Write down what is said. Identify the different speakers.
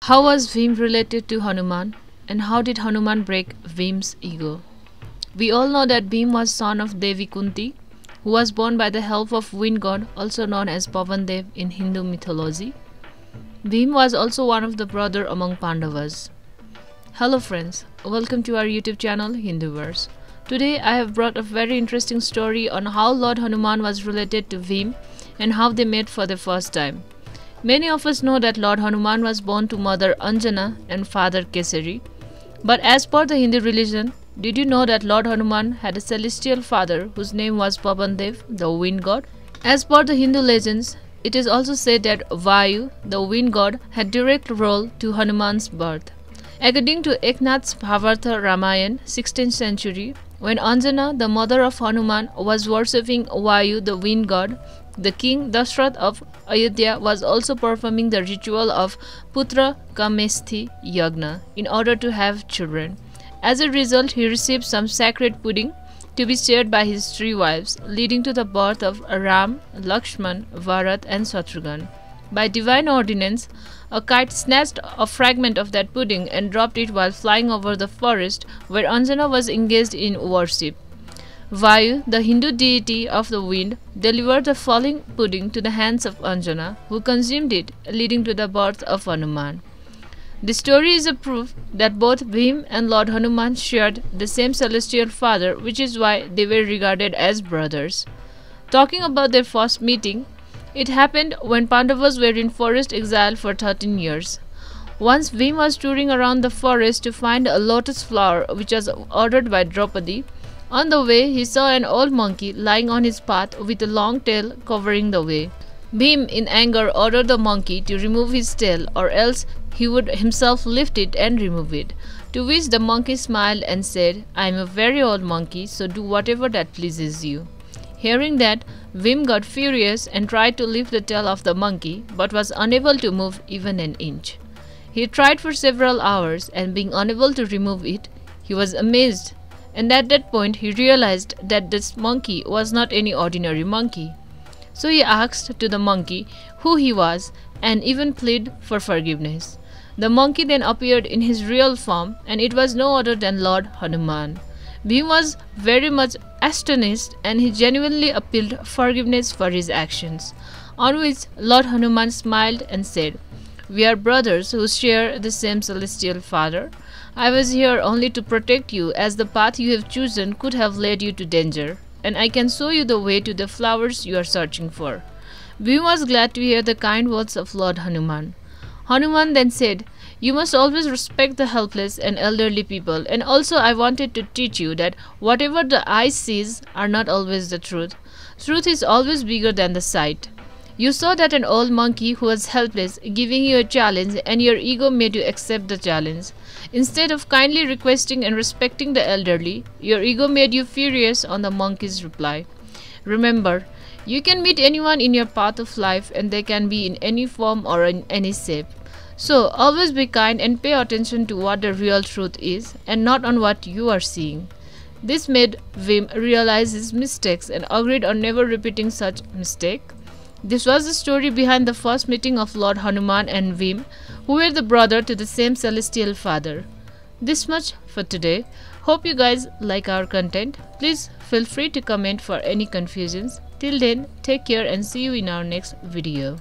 Speaker 1: How was Bhim related to Hanuman, and how did Hanuman break Bhim's ego? We all know that Bhim was son of Devi Kunti, who was born by the help of wind god, also known as Pavandev in Hindu mythology. Bhim was also one of the brother among Pandavas. Hello friends, welcome to our YouTube channel Hinduverse. Today I have brought a very interesting story on how Lord Hanuman was related to Bhim and how they met for the first time. Many of us know that Lord Hanuman was born to mother Anjana and father Kesari. But as per the Hindu religion, did you know that Lord Hanuman had a celestial father whose name was Pavandev, the wind god? As per the Hindu legends, it is also said that Vayu, the wind god, had direct role to Hanuman's birth. According to Eknath's Bharata Ramayana, 16th century, when Anjana, the mother of Hanuman, was worshipping Vayu, the wind god, the king Dashrath of Ayodhya was also performing the ritual of Putra Kamesthi Yagna in order to have children. As a result, he received some sacred pudding to be shared by his three wives, leading to the birth of Ram, Lakshman, Bharat and Shatrughan. By divine ordinance, a kite snatched a fragment of that pudding and dropped it while flying over the forest where Anjana was engaged in worship. Vayu, the Hindu deity of the wind, delivered the falling pudding to the hands of Anjana, who consumed it, leading to the birth of Hanuman. The story is a proof that both Bhim and Lord Hanuman shared the same celestial father, which is why they were regarded as brothers. Talking about their first meeting, it happened when Pandavas were in forest exile for 13 years. Once Bhim was touring around the forest to find a lotus flower which was ordered by Draupadi. On the way, he saw an old monkey lying on his path with a long tail covering the way. Bhim, in anger, ordered the monkey to remove his tail, or else he would himself lift it and remove it. To which the monkey smiled and said, "I am a very old monkey, so do whatever that pleases you." Hearing that, Bhim got furious and tried to lift the tail of the monkey, but was unable to move even an inch. He tried for several hours, and being unable to remove it, he was amazed. And at that point, he realized that this monkey was not any ordinary monkey. So he asked to the monkey who he was and even pleaded for forgiveness. The monkey then appeared in his real form, and it was no other than Lord Hanuman. Bhim was very much astonished, and he genuinely appealed forgiveness for his actions. On which Lord Hanuman smiled and said, "We are brothers who share the same celestial father. I was here only to protect you, as the path you have chosen could have led you to danger, and I can show you the way to the flowers you are searching for." Bhim was glad to hear the kind words of Lord Hanuman. Hanuman then said, "You must always respect the helpless and elderly people, and also I wanted to teach you that whatever the eye sees are not always the truth. Truth is always bigger than the sight. You saw that an old monkey who was helpless giving you a challenge, and your ego made you accept the challenge. Instead of kindly requesting and respecting the elderly, your ego made you furious on the monkey's reply. Remember, you can meet anyone in your path of life, and they can be in any form or in any shape. So always be kind and pay attention to what the real truth is, and not on what you are seeing." This made Bhim realize his mistakes and agreed on never repeating such mistake. This was the story behind the first meeting of Lord Hanuman and Bhim, who were the brother to the same celestial father. This much for today. Hope you guys like our content. Please feel free to comment for any confusions. Till then, take care and see you in our next video.